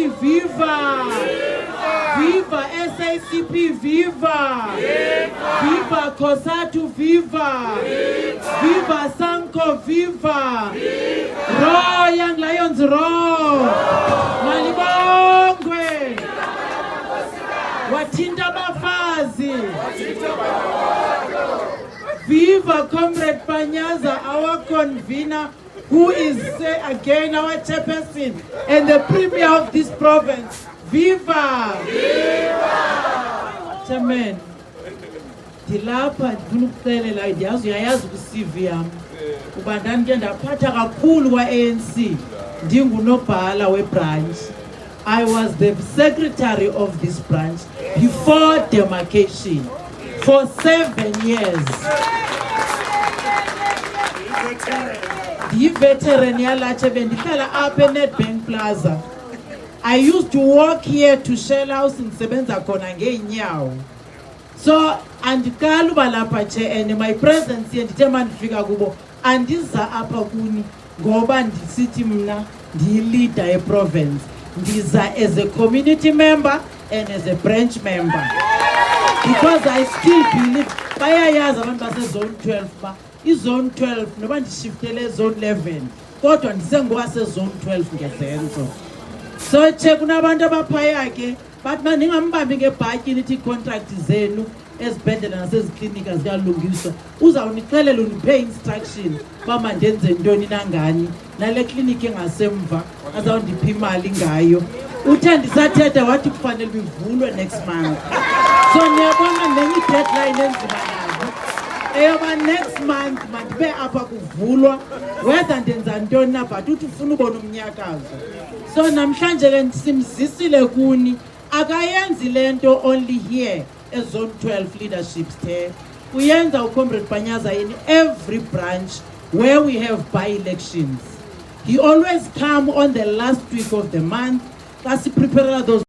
sithi viva, viva SACP, viva, viva COSATU, viva, viva SANCO, viva, roar Young Lions, roar, malibongwe, wathinta bafazi, viva Comrade Panyaza, our convener, who is again our chairperson and the premier of this province. Viva! Viva! Chairman, dilapha ndifuna ukuxelela ndiyazi uyayazi ku-CV yami kuba ndandike ndaphatha kakhulu kwa-ANC ndingunobhala webranch. I was the secretary of this branch before demarcation for 7 years. The veteran yalache bendihlala apha eNedbank Plaza. I used to walk here to Shell House ndisebenza khona ngeenyawo. So andikala uba lapha and my presence here ndithe mandifika kubo andiza apha kuni ngoba ndisithi mna ndiyi-leader ye-province. Ndiza as a community member and as a branch member. Because I still believe bayayazi abantu basezone 12 ba izone 12 noba ndishiftele zone 11 kodwa ndisengowasezone 12 ngezenzo. So che kunabantu abaphaya ke bathi mandingambambi ngebhatyi nithi contract zenu ezibhedlela naseziklinika zikalungiswa uzawunixelela uniphe instruction uba mandenze ntoni nangani nale kliniki engasemva azawundipha imali ngayo. Uthe ndisathetha wathi kufanele bivulwe next month. So niyabona nenye i-deadline enzima nazo eyoba next month mandibe apha kuvulwa whether ndenza ntoni na but uthi ufuna ubona umnyakazo. So namhlanje ke simzisile kuni akayenzi lento only here ezone 12 leaderships there. Uyenza uComrade Panyaza in every branch where we have by-elections. He always come on the last week of the month. That's prepare those